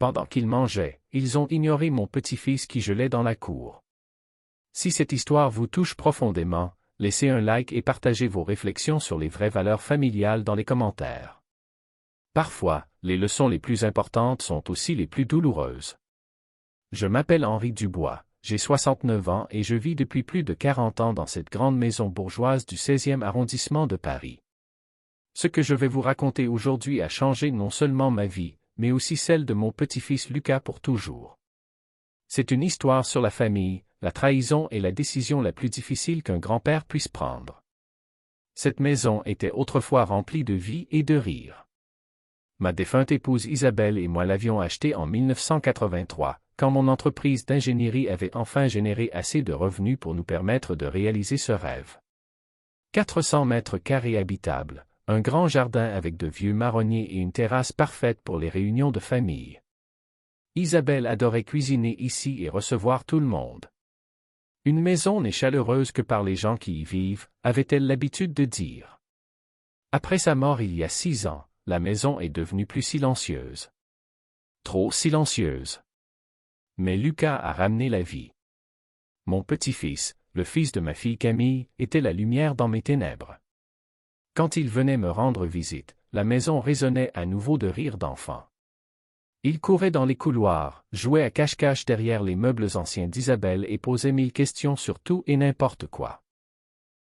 Pendant qu'ils mangeaient, ils ont ignoré mon petit-fils qui gelait dans la cour. Si cette histoire vous touche profondément, laissez un like et partagez vos réflexions sur les vraies valeurs familiales dans les commentaires. Parfois, les leçons les plus importantes sont aussi les plus douloureuses. Je m'appelle Henri Dubois, j'ai 69 ans et je vis depuis plus de 40 ans dans cette grande maison bourgeoise du 16e arrondissement de Paris. Ce que je vais vous raconter aujourd'hui a changé non seulement ma vie, mais aussi celle de mon petit-fils Lucas pour toujours. C'est une histoire sur la famille, la trahison et la décision la plus difficile qu'un grand-père puisse prendre. Cette maison était autrefois remplie de vie et de rire. Ma défunte épouse Isabelle et moi l'avions achetée en 1983, quand mon entreprise d'ingénierie avait enfin généré assez de revenus pour nous permettre de réaliser ce rêve. 400 mètres carrés habitables, un grand jardin avec de vieux marronniers et une terrasse parfaite pour les réunions de famille. Isabelle adorait cuisiner ici et recevoir tout le monde. Une maison n'est chaleureuse que par les gens qui y vivent, avait-elle l'habitude de dire. Après sa mort il y a 6 ans, la maison est devenue plus silencieuse. Trop silencieuse. Mais Lucas a ramené la vie. Mon petit-fils, le fils de ma fille Camille, était la lumière dans mes ténèbres. Quand il venait me rendre visite, la maison résonnait à nouveau de rires d'enfants. Il courait dans les couloirs, jouait à cache-cache derrière les meubles anciens d'Isabelle et posait 1000 questions sur tout et n'importe quoi.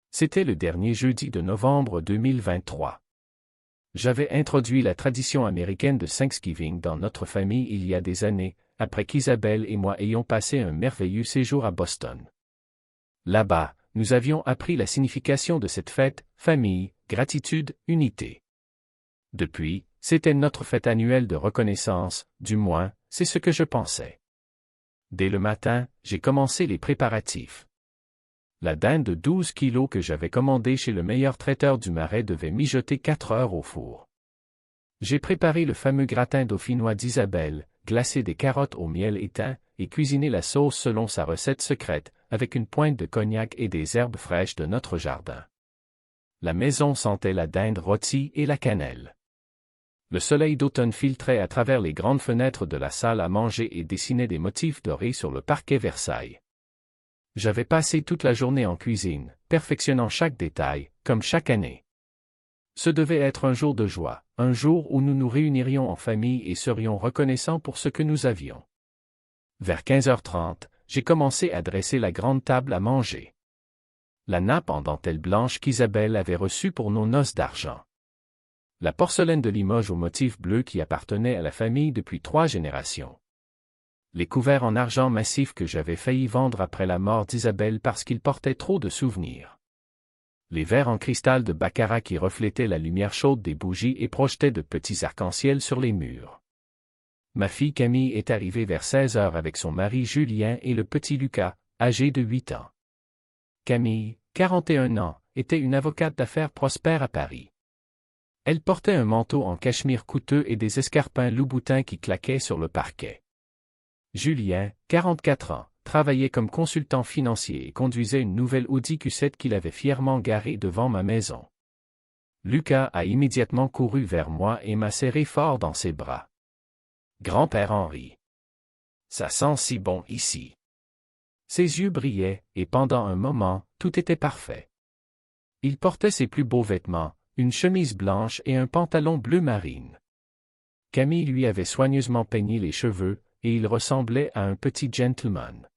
C'était le dernier jeudi de novembre 2023. J'avais introduit la tradition américaine de Thanksgiving dans notre famille il y a des années, après qu'Isabelle et moi ayons passé un merveilleux séjour à Boston. Là-bas, nous avions appris la signification de cette fête, famille, gratitude, unité. Depuis, c'était notre fête annuelle de reconnaissance, du moins, c'est ce que je pensais. Dès le matin, j'ai commencé les préparatifs. La dinde de 12 kilos que j'avais commandée chez le meilleur traiteur du Marais devait mijoter 4 heures au four. J'ai préparé le fameux gratin dauphinois d'Isabelle, glacé des carottes au miel éteint, et cuisiné la sauce selon sa recette secrète, avec une pointe de cognac et des herbes fraîches de notre jardin. La maison sentait la dinde rôtie et la cannelle. Le soleil d'automne filtrait à travers les grandes fenêtres de la salle à manger et dessinait des motifs dorés sur le parquet Versailles. J'avais passé toute la journée en cuisine, perfectionnant chaque détail, comme chaque année. Ce devait être un jour de joie, un jour où nous nous réunirions en famille et serions reconnaissants pour ce que nous avions. Vers 15h30, j'ai commencé à dresser la grande table à manger. La nappe en dentelle blanche qu'Isabelle avait reçue pour nos noces d'argent. La porcelaine de Limoges au motif bleu qui appartenait à la famille depuis 3 générations. Les couverts en argent massif que j'avais failli vendre après la mort d'Isabelle parce qu'ils portaient trop de souvenirs. Les verres en cristal de baccarat qui reflétaient la lumière chaude des bougies et projetaient de petits arcs-en-ciel sur les murs. Ma fille Camille est arrivée vers 16h avec son mari Julien et le petit Lucas, âgé de 8 ans. Camille, 41 ans, était une avocate d'affaires prospère à Paris. Elle portait un manteau en cachemire coûteux et des escarpins loup-boutin qui claquaient sur le parquet. Julien, 44 ans, travaillait comme consultant financier et conduisait une nouvelle Audi Q7 qu'il avait fièrement garée devant ma maison. Lucas a immédiatement couru vers moi et m'a serré fort dans ses bras. Grand-père Henri. Ça sent si bon ici. Ses yeux brillaient, et pendant un moment, tout était parfait. Il portait ses plus beaux vêtements, une chemise blanche et un pantalon bleu marine. Camille lui avait soigneusement peigné les cheveux, et il ressemblait à un petit gentleman.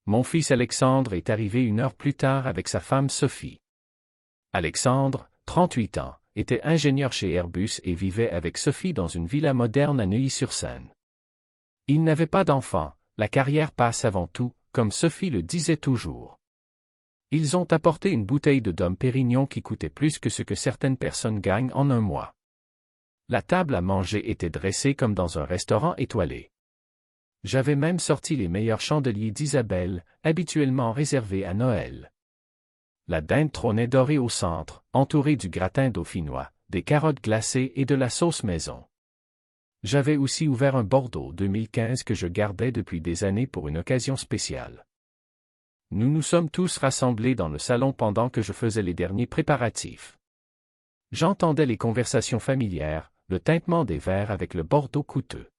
Mon fils Alexandre est arrivé 1 heure plus tard avec sa femme Sophie. Alexandre, 38 ans, était ingénieur chez Airbus et vivait avec Sophie dans une villa moderne à Neuilly-sur-Seine. Il n'avait pas d'enfants, la carrière passe avant tout, comme Sophie le disait toujours. Ils ont apporté une bouteille de Dom Pérignon qui coûtait plus que ce que certaines personnes gagnent en un mois. La table à manger était dressée comme dans un restaurant étoilé. J'avais même sorti les meilleurs chandeliers d'Isabelle, habituellement réservés à Noël. La dinde trônait dorée au centre, entourée du gratin dauphinois, des carottes glacées et de la sauce maison. J'avais aussi ouvert un Bordeaux 2015 que je gardais depuis des années pour une occasion spéciale. Nous nous sommes tous rassemblés dans le salon pendant que je faisais les derniers préparatifs. J'entendais les conversations familières, le tintement des verres avec le Bordeaux coûteux.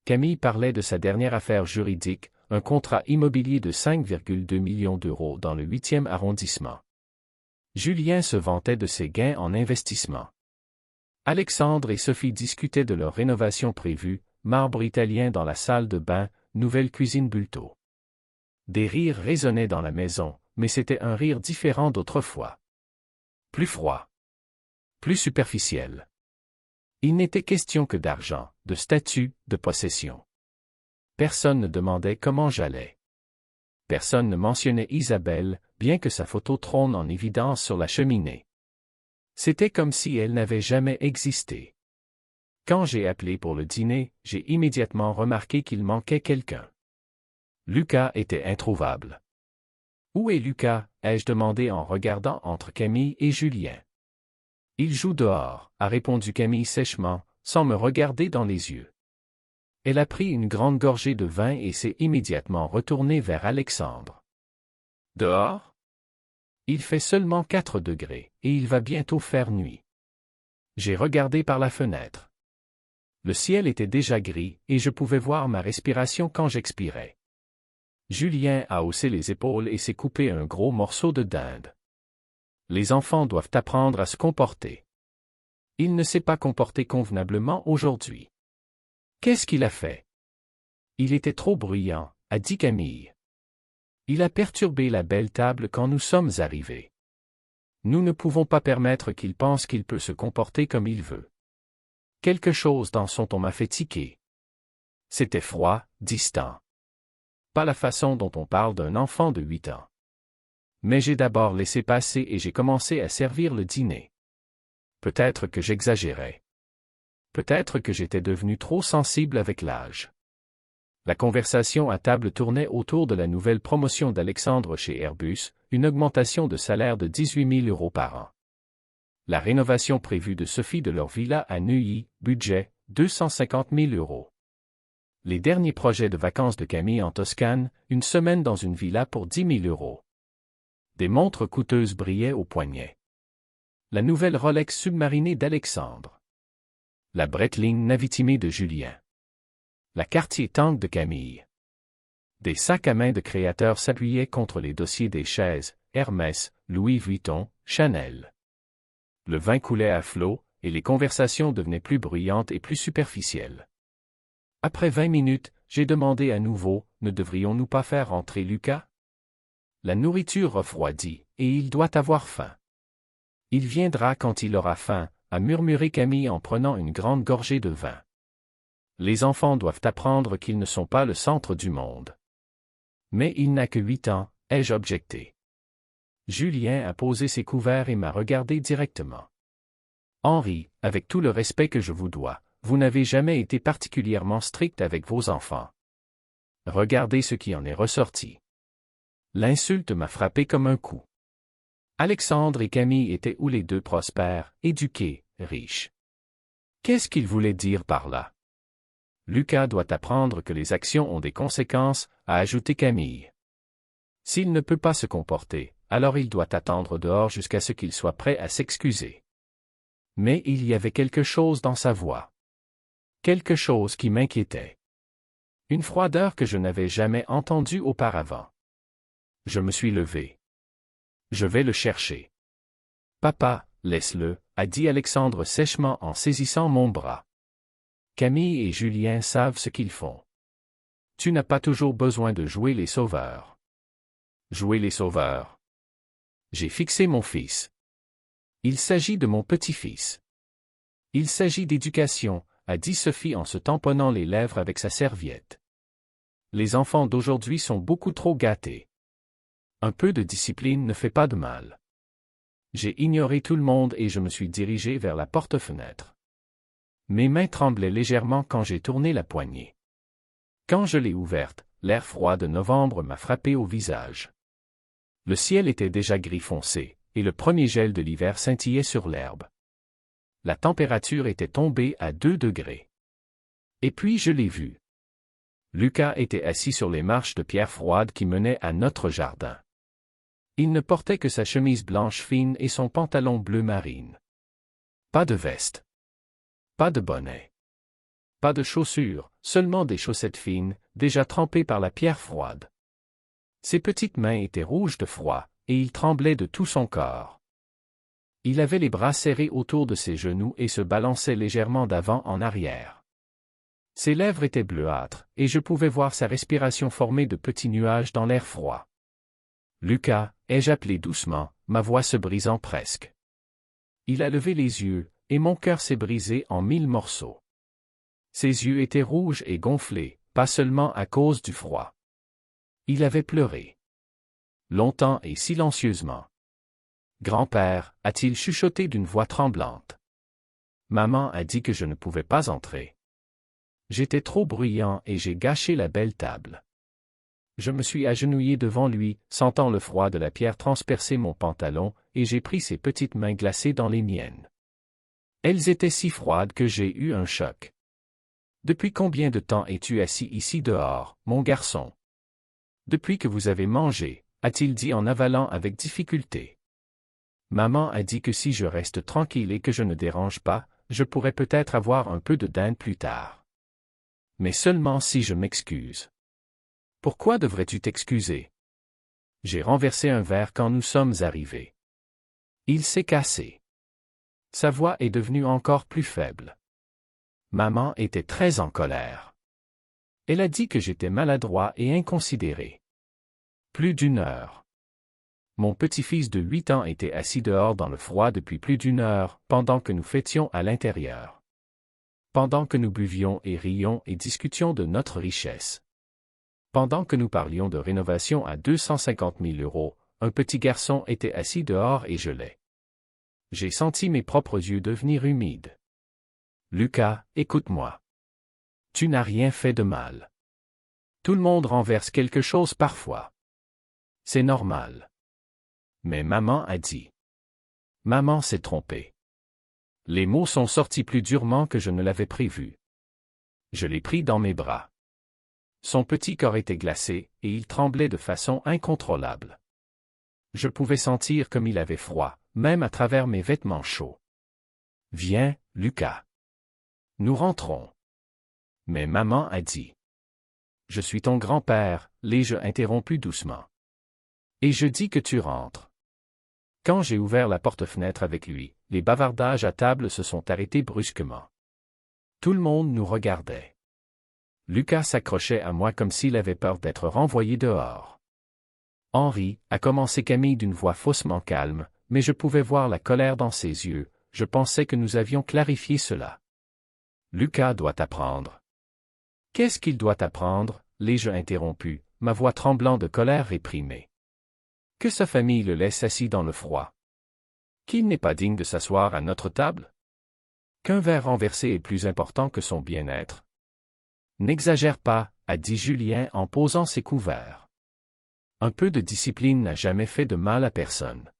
Camille parlait de sa dernière affaire juridique, un contrat immobilier de 5,2 millions d'euros dans le 8e arrondissement. Julien se vantait de ses gains en investissement. Alexandre et Sophie discutaient de leur rénovation prévue, marbre italien dans la salle de bain, nouvelle cuisine Bulto. Des rires résonnaient dans la maison, mais c'était un rire différent d'autrefois. Plus froid. Plus superficiel. Il n'était question que d'argent, de statut, de possession. Personne ne demandait comment j'allais. Personne ne mentionnait Isabelle, bien que sa photo trône en évidence sur la cheminée. C'était comme si elle n'avait jamais existé. Quand j'ai appelé pour le dîner, j'ai immédiatement remarqué qu'il manquait quelqu'un. Lucas était introuvable. « Où est Lucas ?» ai-je demandé en regardant entre Camille et Julien. « Il joue dehors », a répondu Camille sèchement, sans me regarder dans les yeux. Elle a pris une grande gorgée de vin et s'est immédiatement retournée vers Alexandre. « Dehors ? Il fait seulement 4 degrés, et il va bientôt faire nuit. » J'ai regardé par la fenêtre. Le ciel était déjà gris, et je pouvais voir ma respiration quand j'expirais. Julien a haussé les épaules et s'est coupé un gros morceau de dinde. Les enfants doivent apprendre à se comporter. Il ne s'est pas comporté convenablement aujourd'hui. Qu'est-ce qu'il a fait? Il était trop bruyant, a dit Camille. Il a perturbé la belle table quand nous sommes arrivés. Nous ne pouvons pas permettre qu'il pense qu'il peut se comporter comme il veut. Quelque chose dans son ton m'a fait tiquer. C'était froid, distant. Pas la façon dont on parle d'un enfant de 8 ans. Mais j'ai d'abord laissé passer et j'ai commencé à servir le dîner. Peut-être que j'exagérais. Peut-être que j'étais devenu trop sensible avec l'âge. La conversation à table tournait autour de la nouvelle promotion d'Alexandre chez Airbus, une augmentation de salaire de 18 000 € par an. La rénovation prévue de Sophie de leur villa à Neuilly, budget, 250 000 €. Les derniers projets de vacances de Camille en Toscane, une semaine dans une villa pour 10 000 €. Des montres coûteuses brillaient au poignet. La nouvelle Rolex submarinée d'Alexandre. La Breitling Navitimer de Julien. La Cartier Tank de Camille. Des sacs à main de créateurs s'appuyaient contre les dossiers des chaises, Hermès, Louis Vuitton, Chanel. Le vin coulait à flots, et les conversations devenaient plus bruyantes et plus superficielles. Après 20 minutes, j'ai demandé à nouveau, ne devrions-nous pas faire entrer Lucas? La nourriture refroidit, et il doit avoir faim. Il viendra quand il aura faim, a murmuré Camille en prenant une grande gorgée de vin. Les enfants doivent apprendre qu'ils ne sont pas le centre du monde. Mais il n'a que 8 ans, ai-je objecté. Julien a posé ses couverts et m'a regardé directement. Henri, avec tout le respect que je vous dois, vous n'avez jamais été particulièrement strict avec vos enfants. Regardez ce qui en est ressorti. L'insulte m'a frappé comme un coup. Alexandre et Camille étaient tous les deux prospères, éduqués, riches. Qu'est-ce qu'il voulait dire par là? Lucas doit apprendre que les actions ont des conséquences, a ajouté Camille. S'il ne peut pas se comporter, alors il doit attendre dehors jusqu'à ce qu'il soit prêt à s'excuser. Mais il y avait quelque chose dans sa voix. Quelque chose qui m'inquiétait. Une froideur que je n'avais jamais entendue auparavant. Je me suis levé. Je vais le chercher. Papa, laisse-le, a dit Alexandre sèchement en saisissant mon bras. Camille et Julien savent ce qu'ils font. Tu n'as pas toujours besoin de jouer les sauveurs. Jouer les sauveurs. J'ai fixé mon fils. Il s'agit de mon petit-fils. Il s'agit d'éducation, a dit Sophie en se tamponnant les lèvres avec sa serviette. Les enfants d'aujourd'hui sont beaucoup trop gâtés. Un peu de discipline ne fait pas de mal. J'ai ignoré tout le monde et je me suis dirigé vers la porte-fenêtre. Mes mains tremblaient légèrement quand j'ai tourné la poignée. Quand je l'ai ouverte, l'air froid de novembre m'a frappé au visage. Le ciel était déjà gris foncé, et le premier gel de l'hiver scintillait sur l'herbe. La température était tombée à 2 degrés. Et puis je l'ai vu. Lucas était assis sur les marches de pierre froide qui menaient à notre jardin. Il ne portait que sa chemise blanche fine et son pantalon bleu marine. Pas de veste. Pas de bonnet. pas de chaussures, seulement des chaussettes fines, déjà trempées par la pierre froide. Ses petites mains étaient rouges de froid, et il tremblait de tout son corps. Il avait les bras serrés autour de ses genoux et se balançait légèrement d'avant en arrière. Ses lèvres étaient bleuâtres, et je pouvais voir sa respiration formée de petits nuages dans l'air froid. « Lucas » ai-je appelé doucement, ma voix se brisant presque. Il a levé les yeux, et mon cœur s'est brisé en 1000 morceaux. Ses yeux étaient rouges et gonflés, pas seulement à cause du froid. Il avait pleuré. Longtemps et silencieusement. « Grand-père » a-t-il chuchoté d'une voix tremblante. Maman a dit que je ne pouvais pas entrer. J'étais trop bruyant et j'ai gâché la belle table. Je me suis agenouillé devant lui, sentant le froid de la pierre transpercer mon pantalon, et j'ai pris ses petites mains glacées dans les miennes. Elles étaient si froides que j'ai eu un choc. « Depuis combien de temps es-tu assis ici dehors, mon garçon? » « Depuis que vous avez mangé, » a-t-il dit en avalant avec difficulté. Maman a dit que si je reste tranquille et que je ne dérange pas, je pourrais peut-être avoir un peu de dinde plus tard. Mais seulement si je m'excuse. Pourquoi devrais-tu t'excuser? J'ai renversé un verre quand nous sommes arrivés. Il s'est cassé. Sa voix est devenue encore plus faible. Maman était très en colère. Elle a dit que j'étais maladroit et inconsidéré. Plus d'1 heure. Mon petit-fils de 8 ans était assis dehors dans le froid depuis plus d'1 heure, pendant que nous fêtions à l'intérieur. Pendant que nous buvions et rions et discutions de notre richesse. Pendant que nous parlions de rénovation à 250 000 €, un petit garçon était assis dehors et gelait. J'ai senti mes propres yeux devenir humides. Lucas, écoute-moi. Tu n'as rien fait de mal. Tout le monde renverse quelque chose parfois. C'est normal. Mais maman a dit. Maman s'est trompée. Les mots sont sortis plus durement que je ne l'avais prévu. Je l'ai pris dans mes bras. Son petit corps était glacé, et il tremblait de façon incontrôlable. Je pouvais sentir comme il avait froid, même à travers mes vêtements chauds. Viens, Lucas. Nous rentrons. Mais maman a dit. Je suis ton grand-père, l'ai-je interrompu doucement. Et je dis que tu rentres. Quand j'ai ouvert la porte-fenêtre avec lui, les bavardages à table se sont arrêtés brusquement. Tout le monde nous regardait. Lucas s'accrochait à moi comme s'il avait peur d'être renvoyé dehors. Henri, a commencé Camille d'une voix faussement calme, mais je pouvais voir la colère dans ses yeux, je pensais que nous avions clarifié cela. Lucas doit apprendre. Qu'est-ce qu'il doit apprendre? L'ai-je interrompu, ma voix tremblant de colère réprimée. Que sa famille le laisse assis dans le froid. Qu'il n'est pas digne de s'asseoir à notre table? Qu'un verre renversé est plus important que son bien-être? N'exagère pas, a dit Julien en posant ses couverts. Un peu de discipline n'a jamais fait de mal à personne.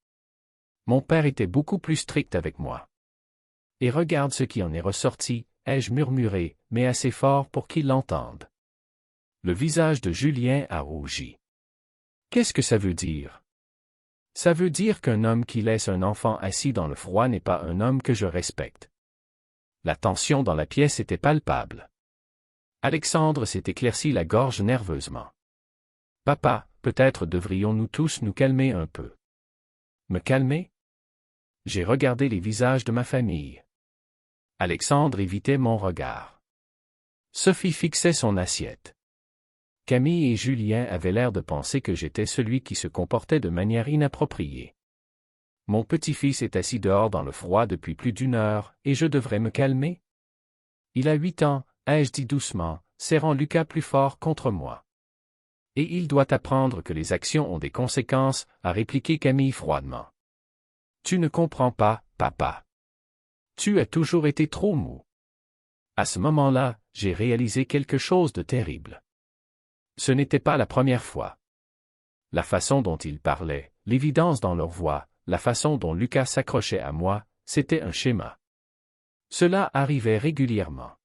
Mon père était beaucoup plus strict avec moi. Et regarde ce qui en est ressorti, ai-je murmuré, mais assez fort pour qu'il l'entende. Le visage de Julien a rougi. Qu'est-ce que ça veut dire? Ça veut dire qu'un homme qui laisse un enfant assis dans le froid n'est pas un homme que je respecte. La tension dans la pièce était palpable. Alexandre s'est éclairci la gorge nerveusement. Papa, peut-être devrions-nous tous nous calmer un peu. Me calmer? J'ai regardé les visages de ma famille. Alexandre évitait mon regard. Sophie fixait son assiette. Camille et Julien avaient l'air de penser que j'étais celui qui se comportait de manière inappropriée. Mon petit-fils est assis dehors dans le froid depuis plus d'1 heure, et je devrais me calmer? Il a 8 ans, ai-je dit doucement, serrant Lucas plus fort contre moi. Et il doit apprendre que les actions ont des conséquences, a répliqué Camille froidement. Tu ne comprends pas, papa. Tu as toujours été trop mou. À ce moment-là, j'ai réalisé quelque chose de terrible. Ce n'était pas la première fois. La façon dont ils parlaient, l'évidence dans leur voix, la façon dont Lucas s'accrochait à moi, c'était un schéma. Cela arrivait régulièrement.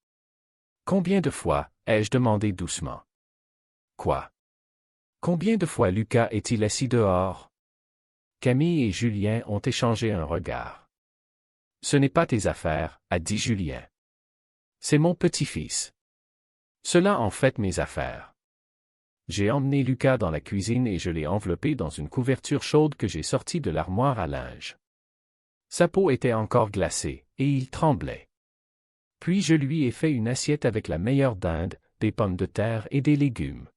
Combien de fois, ai-je demandé doucement. Quoi? Combien de fois Lucas est-il assis dehors? Camille et Julien ont échangé un regard. Ce n'est pas tes affaires, a dit Julien. C'est mon petit-fils. Cela en fait mes affaires. J'ai emmené Lucas dans la cuisine et je l'ai enveloppé dans une couverture chaude que j'ai sortie de l'armoire à linge. Sa peau était encore glacée, et il tremblait. Puis je lui ai fait une assiette avec la meilleure dinde, des pommes de terre et des légumes.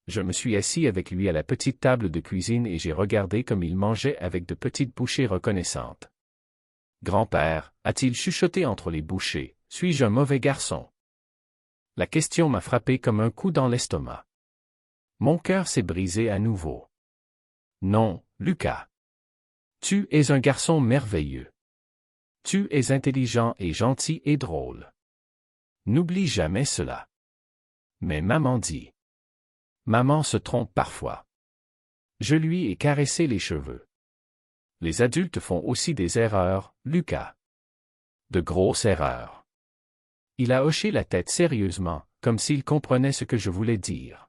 Je me suis assis avec lui à la petite table de cuisine et j'ai regardé comme il mangeait avec de petites bouchées reconnaissantes. « Grand-père, a-t-il chuchoté entre les bouchées, suis-je un mauvais garçon ?» La question m'a frappé comme un coup dans l'estomac. Mon cœur s'est brisé à nouveau. Non, Lucas. Tu es un garçon merveilleux. Tu es intelligent et gentil et drôle. N'oublie jamais cela. Mais maman dit. Maman se trompe parfois. Je lui ai caressé les cheveux. Les adultes font aussi des erreurs, Lucas. De grosses erreurs. Il a hoché la tête sérieusement, comme s'il comprenait ce que je voulais dire.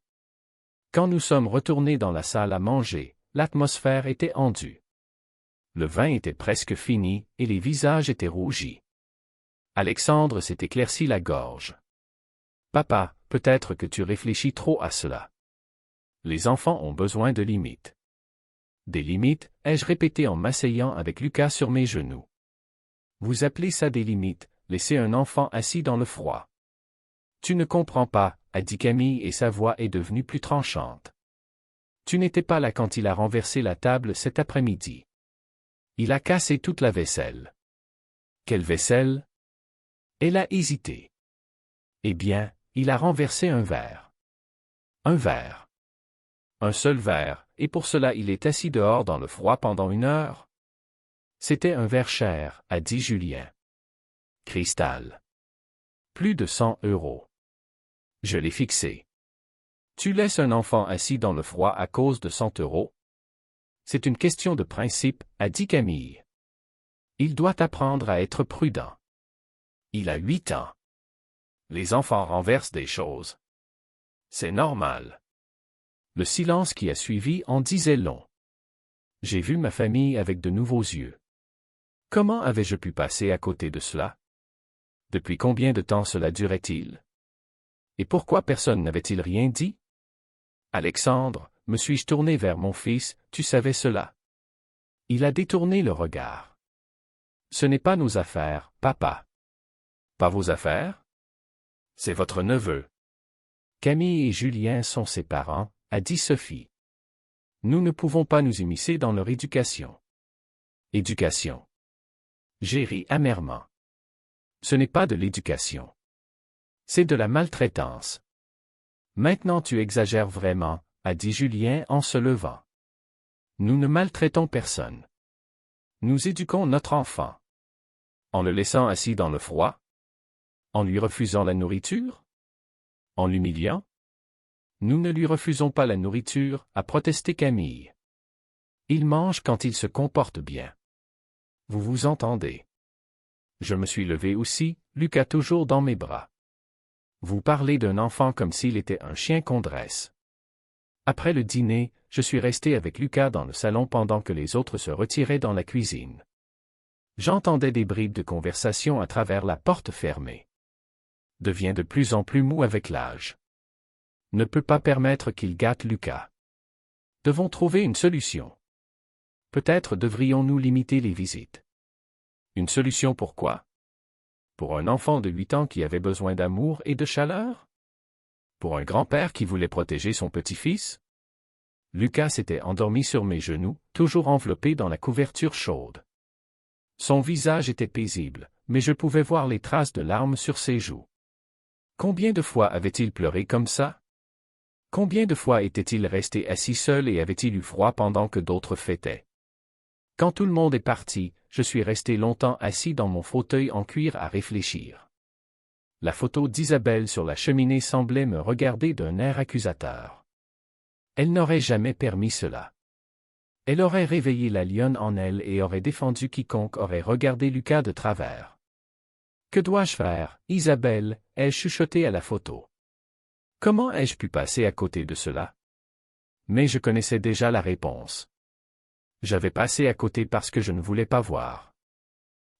Quand nous sommes retournés dans la salle à manger, l'atmosphère était endue. Le vin était presque fini, et les visages étaient rougis. Alexandre s'est éclairci la gorge. Papa, peut-être que tu réfléchis trop à cela. Les enfants ont besoin de limites. Des limites, ai-je répété en m'asseyant avec Lucas sur mes genoux. Vous appelez ça des limites, laisser un enfant assis dans le froid. Tu ne comprends pas, a dit Camille et sa voix est devenue plus tranchante. Tu n'étais pas là quand il a renversé la table cet après-midi. Il a cassé toute la vaisselle. Quelle vaisselle? Elle a hésité. Eh bien, il a renversé un verre. Un verre. Un seul verre, et pour cela il est assis dehors dans le froid pendant 1 heure? C'était un verre cher, a dit Julien. Cristal. Plus de 100 €. Je l'ai fixé. Tu laisses un enfant assis dans le froid à cause de 100 €? C'est une question de principe, a dit Camille. Il doit apprendre à être prudent. Il a 8 ans. Les enfants renversent des choses. C'est normal. Le silence qui a suivi en disait long. J'ai vu ma famille avec de nouveaux yeux. Comment avais-je pu passer à côté de cela? Depuis combien de temps cela durait-il? Et pourquoi personne n'avait-il rien dit? Alexandre, me suis-je tourné vers mon fils, tu savais cela? Il a détourné le regard. Ce n'est pas nos affaires, papa. Pas vos affaires? C'est votre neveu. Camille et Julien sont ses parents, a dit Sophie. Nous ne pouvons pas nous immiscer dans leur éducation. Éducation. J'ai ri amèrement. Ce n'est pas de l'éducation. C'est de la maltraitance. Maintenant tu exagères vraiment, a dit Julien en se levant. Nous ne maltraitons personne. Nous éduquons notre enfant. En le laissant assis dans le froid? En lui refusant la nourriture? En l'humiliant? Nous ne lui refusons pas la nourriture, a protesté Camille. Il mange quand il se comporte bien. Vous vous entendez. Je me suis levé aussi, Lucas toujours dans mes bras. Vous parlez d'un enfant comme s'il était un chien qu'on dresse. Après le dîner, je suis resté avec Lucas dans le salon pendant que les autres se retiraient dans la cuisine. J'entendais des bribes de conversation à travers la porte fermée. Devient de plus en plus mou avec l'âge. Ne peut pas permettre qu'il gâte Lucas. Devons trouver une solution. Peut-être devrions-nous limiter les visites. Une solution pour quoi? Pour un enfant de 8 ans qui avait besoin d'amour et de chaleur? Pour un grand-père qui voulait protéger son petit-fils? Lucas s'était endormi sur mes genoux, toujours enveloppé dans la couverture chaude. Son visage était paisible, mais je pouvais voir les traces de larmes sur ses joues. Combien de fois avait-il pleuré comme ça? Combien de fois était-il resté assis seul et avait-il eu froid pendant que d'autres fêtaient? Quand tout le monde est parti, je suis resté longtemps assis dans mon fauteuil en cuir à réfléchir. La photo d'Isabelle sur la cheminée semblait me regarder d'un air accusateur. Elle n'aurait jamais permis cela. Elle aurait réveillé la lionne en elle et aurait défendu quiconque aurait regardé Lucas de travers. Que dois-je faire, Isabelle, ai-je chuchoté à la photo. Comment ai-je pu passer à côté de cela? Mais je connaissais déjà la réponse. J'avais passé à côté parce que je ne voulais pas voir.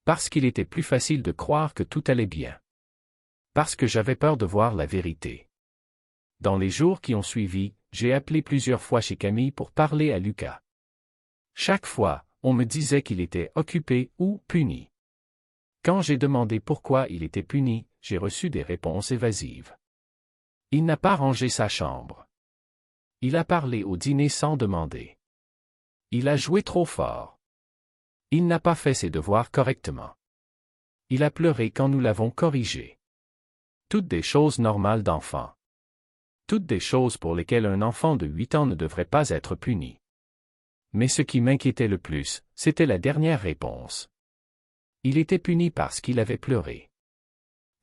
Parce qu'il était plus facile de croire que tout allait bien. Parce que j'avais peur de voir la vérité. Dans les jours qui ont suivi, j'ai appelé plusieurs fois chez Camille pour parler à Lucas. Chaque fois, on me disait qu'il était occupé ou puni. Quand j'ai demandé pourquoi il était puni, j'ai reçu des réponses évasives. Il n'a pas rangé sa chambre. Il a parlé au dîner sans demander. Il a joué trop fort. Il n'a pas fait ses devoirs correctement. Il a pleuré quand nous l'avons corrigé. Toutes des choses normales d'enfant. Toutes des choses pour lesquelles un enfant de 8 ans ne devrait pas être puni. Mais ce qui m'inquiétait le plus, c'était la dernière réponse. Il était puni parce qu'il avait pleuré.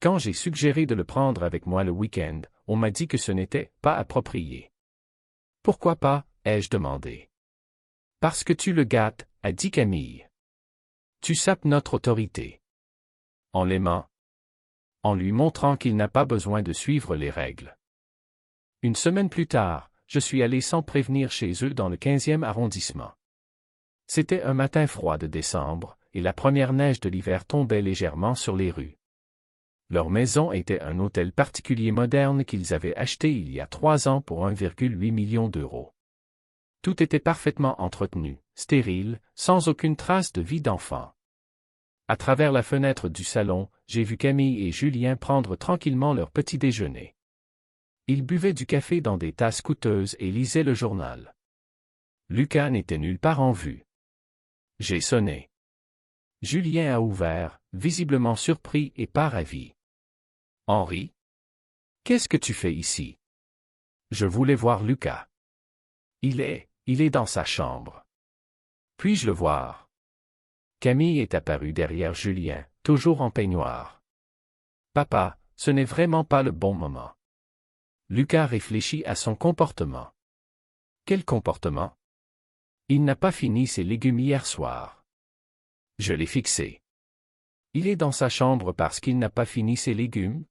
Quand j'ai suggéré de le prendre avec moi le week-end, on m'a dit que ce n'était pas approprié. Pourquoi pas, ai-je demandé. Parce que tu le gâtes, a dit Camille. Tu sapes notre autorité. En l'aimant. En lui montrant qu'il n'a pas besoin de suivre les règles. Une semaine plus tard, je suis allé sans prévenir chez eux dans le 15e arrondissement. C'était un matin froid de décembre, et la première neige de l'hiver tombait légèrement sur les rues. Leur maison était un hôtel particulier moderne qu'ils avaient acheté il y a 3 ans pour 1,8 million d'euros. Tout était parfaitement entretenu, stérile, sans aucune trace de vie d'enfant. À travers la fenêtre du salon, j'ai vu Camille et Julien prendre tranquillement leur petit déjeuner. Ils buvaient du café dans des tasses coûteuses et lisaient le journal. Lucas n'était nulle part en vue. J'ai sonné. Julien a ouvert, visiblement surpris et pas ravi. « Henri? Qu'est-ce que tu fais ici? » Je voulais voir Lucas. Il est dans sa chambre. Puis-je le voir? Camille est apparue derrière Julien, toujours en peignoir. Papa, ce n'est vraiment pas le bon moment. Lucas réfléchit à son comportement. Quel comportement? Il n'a pas fini ses légumes hier soir. Je l'ai fixé. Il est dans sa chambre parce qu'il n'a pas fini ses légumes?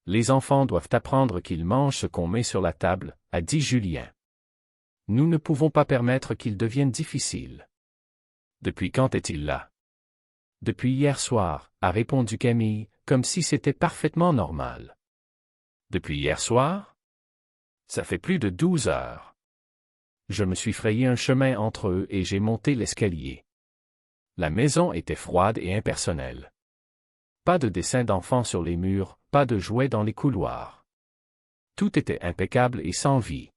Les enfants doivent apprendre qu'ils mangent ce qu'on met sur la table, a dit Julien. Nous ne pouvons pas permettre qu'il devienne difficile. Depuis quand est-il là? Depuis hier soir, a répondu Camille, comme si c'était parfaitement normal. Depuis hier soir? Ça fait plus de 12 heures. Je me suis frayé un chemin entre eux et j'ai monté l'escalier. La maison était froide et impersonnelle. Pas de dessins d'enfants sur les murs, pas de jouets dans les couloirs. Tout était impeccable et sans vie.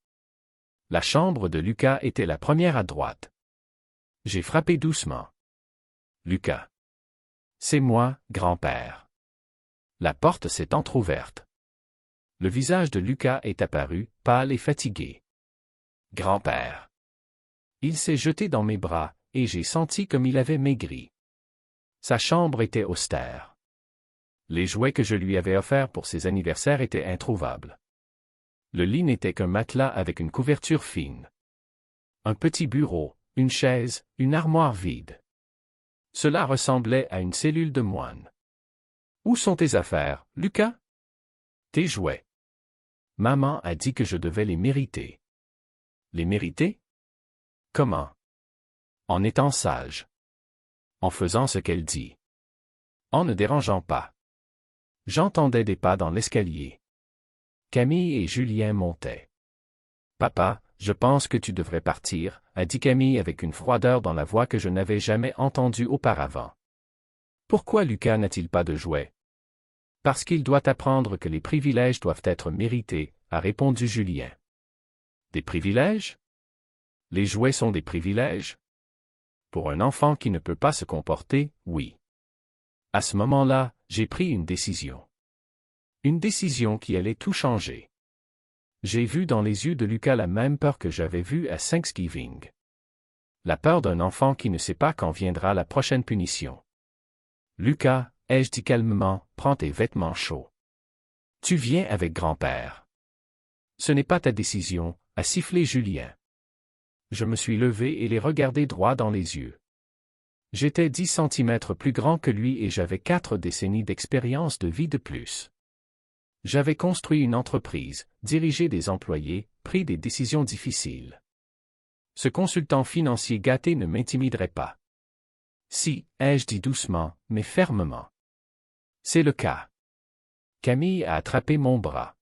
La chambre de Lucas était la première à droite. J'ai frappé doucement. Lucas. C'est moi, grand-père. La porte s'est entr'ouverte. Le visage de Lucas est apparu, pâle et fatigué. Grand-père. Il s'est jeté dans mes bras, et j'ai senti comme il avait maigri. Sa chambre était austère. Les jouets que je lui avais offerts pour ses anniversaires étaient introuvables. Le lit n'était qu'un matelas avec une couverture fine. Un petit bureau, une chaise, une armoire vide. Cela ressemblait à une cellule de moine. Où sont tes affaires, Lucas? Tes jouets. Maman a dit que je devais les mériter. Les mériter? Comment? En étant sage. En faisant ce qu'elle dit. En ne dérangeant pas. J'entendais des pas dans l'escalier. Camille et Julien montaient. Papa, je pense que tu devrais partir, a dit Camille avec une froideur dans la voix que je n'avais jamais entendue auparavant. Pourquoi Lucas n'a-t-il pas de jouets? Parce qu'il doit apprendre que les privilèges doivent être mérités, a répondu Julien. Des privilèges? Les jouets sont des privilèges? Pour un enfant qui ne peut pas se comporter, oui. À ce moment-là, j'ai pris une décision. Une décision qui allait tout changer. J'ai vu dans les yeux de Lucas la même peur que j'avais vue à Thanksgiving. La peur d'un enfant qui ne sait pas quand viendra la prochaine punition. Lucas, ai-je dit calmement, prends tes vêtements chauds. Tu viens avec grand-père. Ce n'est pas ta décision, a sifflé Julien. Je me suis levé et l'ai regardé droit dans les yeux. J'étais 10 centimètres plus grand que lui et j'avais 4 décennies d'expérience de vie de plus. J'avais construit une entreprise, dirigé des employés, pris des décisions difficiles. Ce consultant financier gâté ne m'intimiderait pas. Si, ai-je dit doucement, mais fermement. C'est le cas. Camille a attrapé mon bras.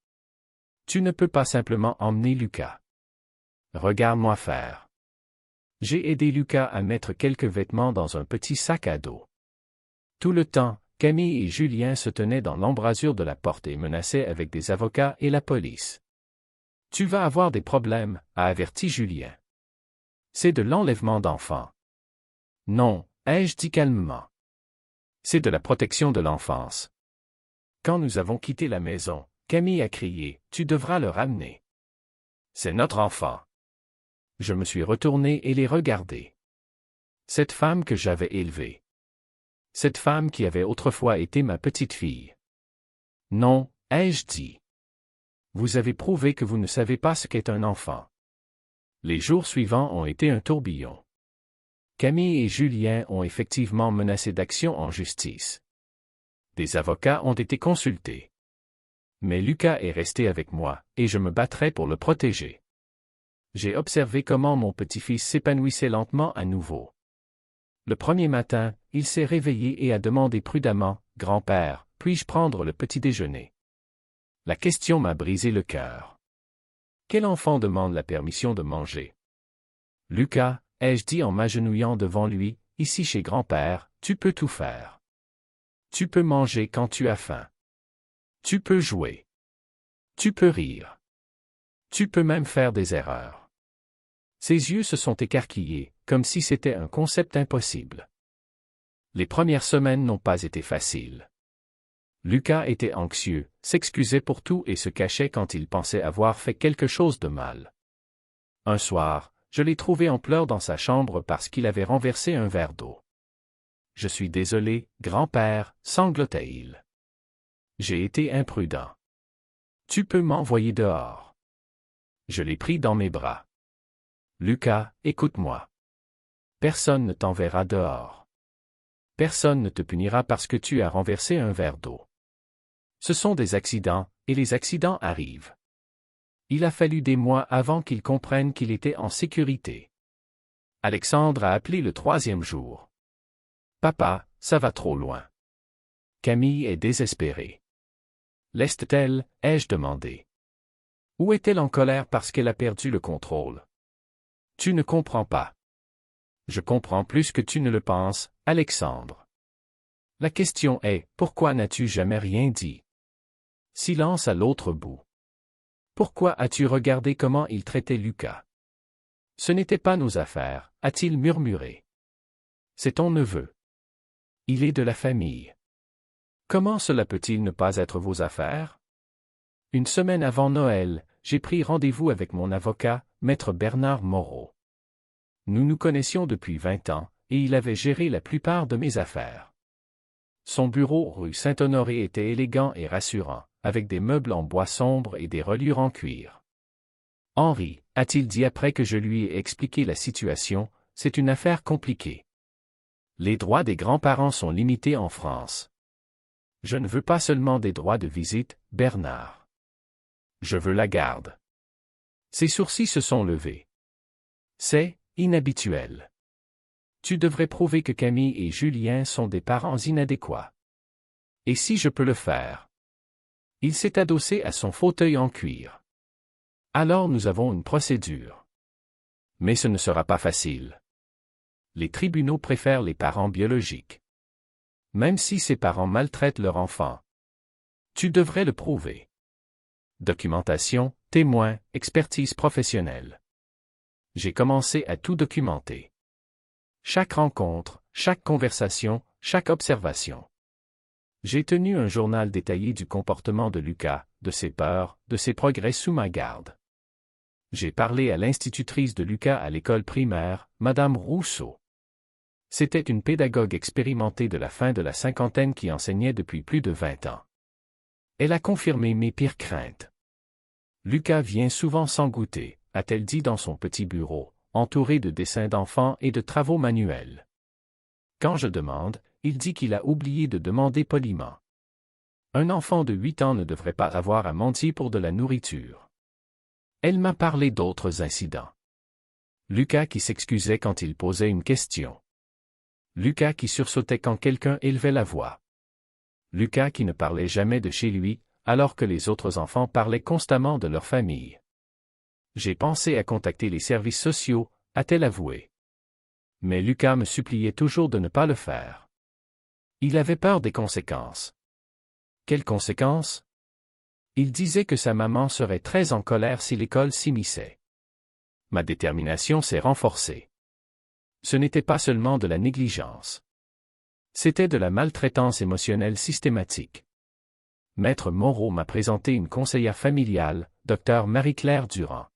Tu ne peux pas simplement emmener Lucas. Regarde-moi faire. J'ai aidé Lucas à mettre quelques vêtements dans un petit sac à dos. Tout le temps, Camille et Julien se tenaient dans l'embrasure de la porte et menaçaient avec des avocats et la police. Tu vas avoir des problèmes, a averti Julien. C'est de l'enlèvement d'enfants. Non, ai-je dit calmement. C'est de la protection de l'enfance. Quand nous avons quitté la maison, Camille a crié, tu devras le ramener. C'est notre enfant. Je me suis retourné et l'ai regardé. Cette femme que j'avais élevée. Cette femme qui avait autrefois été ma petite fille. Non, ai-je dit. Vous avez prouvé que vous ne savez pas ce qu'est un enfant. Les jours suivants ont été un tourbillon. Camille et Julien ont effectivement menacé d'action en justice. Des avocats ont été consultés. Mais Lucas est resté avec moi, et je me battrai pour le protéger. J'ai observé comment mon petit-fils s'épanouissait lentement à nouveau. Le premier matin, il s'est réveillé et a demandé prudemment, « Grand-père, puis-je prendre le petit déjeuner ?» La question m'a brisé le cœur. Quel enfant demande la permission de manger? Lucas, ai-je dit en m'agenouillant devant lui, ici chez grand-père, tu peux tout faire. Tu peux manger quand tu as faim. Tu peux jouer. Tu peux rire. Tu peux même faire des erreurs. Ses yeux se sont écarquillés, comme si c'était un concept impossible. Les premières semaines n'ont pas été faciles. Lucas était anxieux, s'excusait pour tout et se cachait quand il pensait avoir fait quelque chose de mal. Un soir, je l'ai trouvé en pleurs dans sa chambre parce qu'il avait renversé un verre d'eau. « Je suis désolé, grand-père, sanglotait-il. J'ai été imprudent. Tu peux m'envoyer dehors. » Je l'ai pris dans mes bras. « Lucas, écoute-moi. Personne ne t'enverra dehors. Personne ne te punira parce que tu as renversé un verre d'eau. Ce sont des accidents, et les accidents arrivent. Il a fallu des mois avant qu'il comprenne qu'il était en sécurité. » Alexandre a appelé le 3e jour. « Papa, ça va trop loin. » Camille est désespérée. « L'est-elle » ai-je demandé. Ou est-elle en colère parce qu'elle a perdu le contrôle? Tu ne comprends pas. Je comprends plus que tu ne le penses, Alexandre. La question est, pourquoi n'as-tu jamais rien dit? Silence à l'autre bout. Pourquoi as-tu regardé comment il traitait Lucas? Ce n'était pas nos affaires, a-t-il murmuré. C'est ton neveu. Il est de la famille. Comment cela peut-il ne pas être vos affaires? Une semaine avant Noël, j'ai pris rendez-vous avec mon avocat, maître Bernard Moreau. Nous nous connaissions depuis 20 ans, et il avait géré la plupart de mes affaires. Son bureau rue Saint-Honoré était élégant et rassurant, avec des meubles en bois sombre et des reliures en cuir. « Henri, a-t-il dit après que je lui ai expliqué la situation, c'est une affaire compliquée. Les droits des grands-parents sont limités en France. Je ne veux pas seulement des droits de visite, Bernard. Je veux la garde. » Ses sourcils se sont levés. C'est inhabituel. Tu devrais prouver que Camille et Julien sont des parents inadéquats. Et si je peux le faire? Il s'est adossé à son fauteuil en cuir. Alors nous avons une procédure. Mais ce ne sera pas facile. Les tribunaux préfèrent les parents biologiques. Même si ces parents maltraitent leur enfant. Tu devrais le prouver. Documentation, témoins, expertise professionnelle. J'ai commencé à tout documenter. Chaque rencontre, chaque conversation, chaque observation. J'ai tenu un journal détaillé du comportement de Lucas, de ses peurs, de ses progrès sous ma garde. J'ai parlé à l'institutrice de Lucas à l'école primaire, Madame Rousseau. C'était une pédagogue expérimentée de la fin de la cinquantaine qui enseignait depuis plus de 20 ans. Elle a confirmé mes pires craintes. Lucas vient souvent sans goûter, a-t-elle dit dans son petit bureau, entouré de dessins d'enfants et de travaux manuels. Quand je demande, il dit qu'il a oublié de demander poliment. Un enfant de 8 ans ne devrait pas avoir à mendier pour de la nourriture. Elle m'a parlé d'autres incidents. Lucas qui s'excusait quand il posait une question. Lucas qui sursautait quand quelqu'un élevait la voix. Lucas qui ne parlait jamais de chez lui, alors que les autres enfants parlaient constamment de leur famille. J'ai pensé à contacter les services sociaux, a-t-elle avoué. Mais Lucas me suppliait toujours de ne pas le faire. Il avait peur des conséquences. Quelles conséquences? Il disait que sa maman serait très en colère si l'école s'immisçait. Ma détermination s'est renforcée. Ce n'était pas seulement de la négligence. C'était de la maltraitance émotionnelle systématique. Maître Moreau m'a présenté une conseillère familiale, Dr Marie-Claire Durand.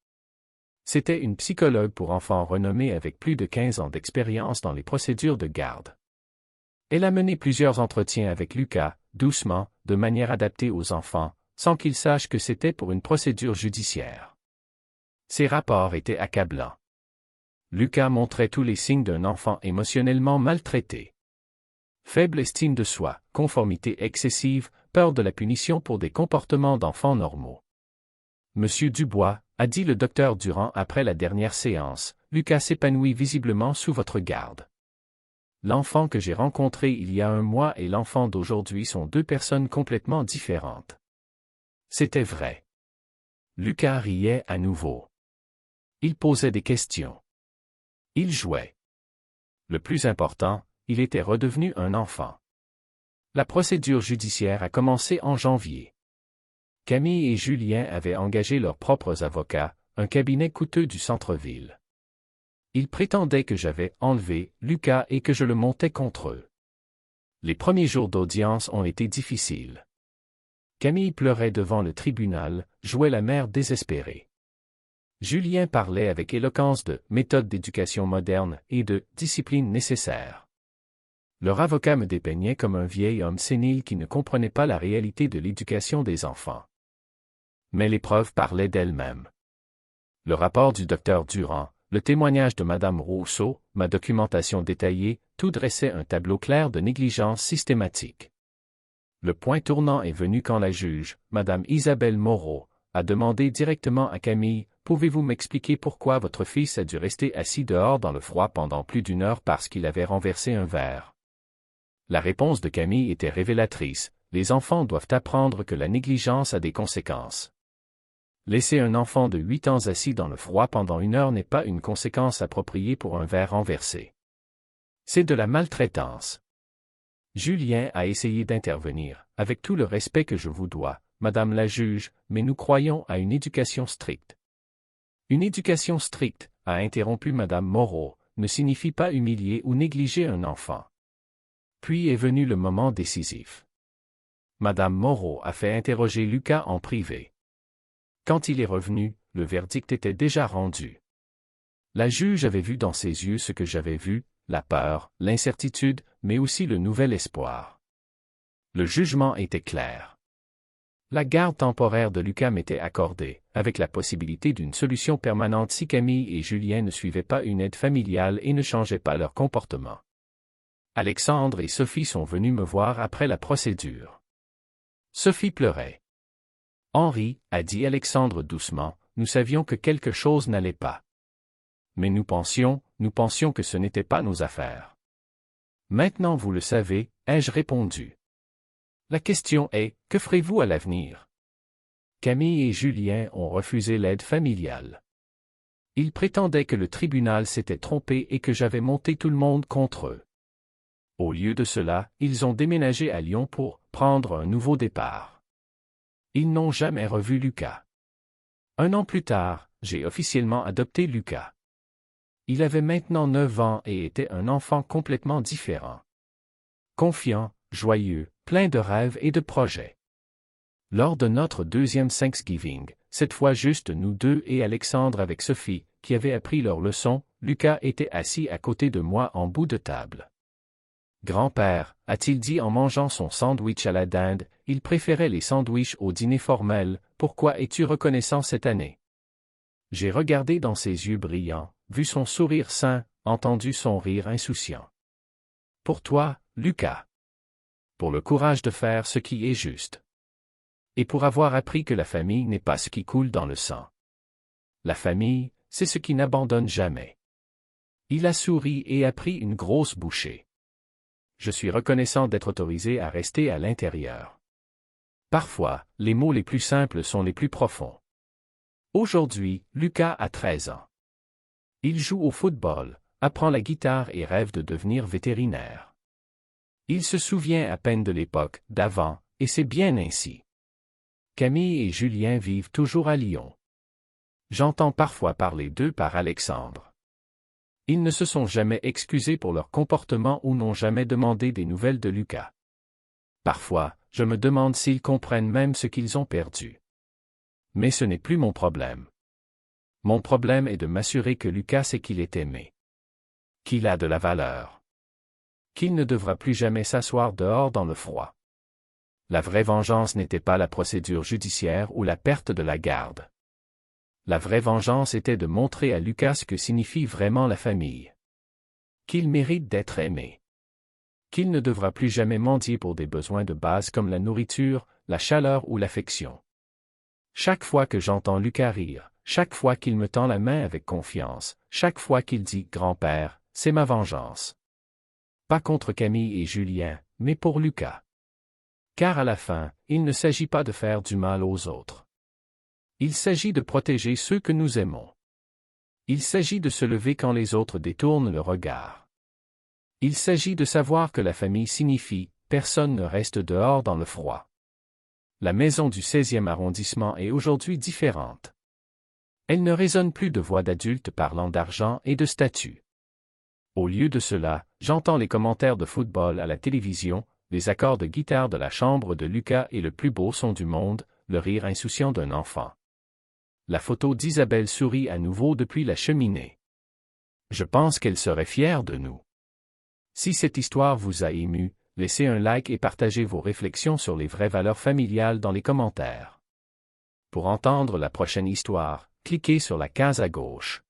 C'était une psychologue pour enfants renommée avec plus de 15 ans d'expérience dans les procédures de garde. Elle a mené plusieurs entretiens avec Lucas, doucement, de manière adaptée aux enfants, sans qu'ils sachent que c'était pour une procédure judiciaire. Ses rapports étaient accablants. Lucas montrait tous les signes d'un enfant émotionnellement maltraité. Faible estime de soi, conformité excessive, peur de la punition pour des comportements d'enfants normaux. Monsieur Dubois, a dit le docteur Durand après la dernière séance, Lucas s'épanouit visiblement sous votre garde. L'enfant que j'ai rencontré il y a un mois et l'enfant d'aujourd'hui sont deux personnes complètement différentes. C'était vrai. Lucas riait à nouveau. Il posait des questions. Il jouait. Le plus important, il était redevenu un enfant. La procédure judiciaire a commencé en janvier. Camille et Julien avaient engagé leurs propres avocats, un cabinet coûteux du centre-ville. Ils prétendaient que j'avais enlevé Lucas et que je le montais contre eux. Les premiers jours d'audience ont été difficiles. Camille pleurait devant le tribunal, jouait la mère désespérée. Julien parlait avec éloquence de méthode d'éducation moderne et de discipline nécessaire. Leur avocat me dépeignait comme un vieil homme sénile qui ne comprenait pas la réalité de l'éducation des enfants. Mais les preuves parlaient d'elles-mêmes. Le rapport du docteur Durand, le témoignage de Madame Rousseau, ma documentation détaillée, tout dressait un tableau clair de négligence systématique. Le point tournant est venu quand la juge, Madame Isabelle Moreau, a demandé directement à Camille, « Pouvez-vous m'expliquer pourquoi votre fils a dû rester assis dehors dans le froid pendant plus d'une heure parce qu'il avait renversé un verre ?» La réponse de Camille était révélatrice, « Les enfants doivent apprendre que la négligence a des conséquences. » Laisser un enfant de 8 ans assis dans le froid pendant une heure n'est pas une conséquence appropriée pour un verre renversé. C'est de la maltraitance. Julien a essayé d'intervenir, avec tout le respect que je vous dois, Madame la juge, mais nous croyons à une éducation stricte. Une éducation stricte, a interrompu Madame Moreau, ne signifie pas humilier ou négliger un enfant. Puis est venu le moment décisif. Madame Moreau a fait interroger Lucas en privé. Quand il est revenu, le verdict était déjà rendu. La juge avait vu dans ses yeux ce que j'avais vu, la peur, l'incertitude, mais aussi le nouvel espoir. Le jugement était clair. La garde temporaire de Lucas m'était accordée, avec la possibilité d'une solution permanente si Camille et Julien ne suivaient pas une aide familiale et ne changeaient pas leur comportement. Alexandre et Sophie sont venus me voir après la procédure. Sophie pleurait. Henri, a dit Alexandre doucement, nous savions que quelque chose n'allait pas. Mais nous pensions que ce n'était pas nos affaires. Maintenant vous le savez, ai-je répondu. La question est, que ferez-vous à l'avenir? Camille et Julien ont refusé l'aide familiale. Ils prétendaient que le tribunal s'était trompé et que j'avais monté tout le monde contre eux. Au lieu de cela, ils ont déménagé à Lyon pour prendre un nouveau départ. Ils n'ont jamais revu Lucas. 1 an plus tard, j'ai officiellement adopté Lucas. Il avait maintenant 9 ans et était un enfant complètement différent. Confiant, joyeux, plein de rêves et de projets. Lors de notre deuxième Thanksgiving, cette fois juste nous deux et Alexandre avec Sophie, qui avait appris leur leçon, Lucas était assis à côté de moi en bout de table. Grand-père, a-t-il dit en mangeant son sandwich à la dinde, il préférait les sandwichs au dîner formel, pourquoi es-tu reconnaissant cette année? J'ai regardé dans ses yeux brillants, vu son sourire sain, entendu son rire insouciant. Pour toi, Lucas. Pour le courage de faire ce qui est juste. Et pour avoir appris que la famille n'est pas ce qui coule dans le sang. La famille, c'est ce qui n'abandonne jamais. Il a souri et a pris une grosse bouchée. Je suis reconnaissant d'être autorisé à rester à l'intérieur. Parfois, les mots les plus simples sont les plus profonds. Aujourd'hui, Lucas a 13 ans. Il joue au football, apprend la guitare et rêve de devenir vétérinaire. Il se souvient à peine de l'époque d'avant, et c'est bien ainsi. Camille et Julien vivent toujours à Lyon. J'entends parfois parler d'eux par Alexandre. Ils ne se sont jamais excusés pour leur comportement ou n'ont jamais demandé des nouvelles de Lucas. Parfois, je me demande s'ils comprennent même ce qu'ils ont perdu. Mais ce n'est plus mon problème. Mon problème est de m'assurer que Lucas sait qu'il est aimé. Qu'il a de la valeur. Qu'il ne devra plus jamais s'asseoir dehors dans le froid. La vraie vengeance n'était pas la procédure judiciaire ou la perte de la garde. La vraie vengeance était de montrer à Lucas ce que signifie vraiment la famille. Qu'il mérite d'être aimé. Qu'il ne devra plus jamais mendier pour des besoins de base comme la nourriture, la chaleur ou l'affection. Chaque fois que j'entends Lucas rire, chaque fois qu'il me tend la main avec confiance, chaque fois qu'il dit « grand-père », c'est ma vengeance. Pas contre Camille et Julien, mais pour Lucas. Car à la fin, il ne s'agit pas de faire du mal aux autres. Il s'agit de protéger ceux que nous aimons. Il s'agit de se lever quand les autres détournent le regard. Il s'agit de savoir que la famille signifie « personne ne reste dehors dans le froid ». La maison du 16e arrondissement est aujourd'hui différente. Elle ne résonne plus de voix d'adultes parlant d'argent et de statut. Au lieu de cela, j'entends les commentaires de football à la télévision, les accords de guitare de la chambre de Lucas et le plus beau son du monde, le rire insouciant d'un enfant. La photo d'Isabelle sourit à nouveau depuis la cheminée. Je pense qu'elle serait fière de nous. Si cette histoire vous a ému, laissez un like et partagez vos réflexions sur les vraies valeurs familiales dans les commentaires. Pour entendre la prochaine histoire, cliquez sur la case à gauche.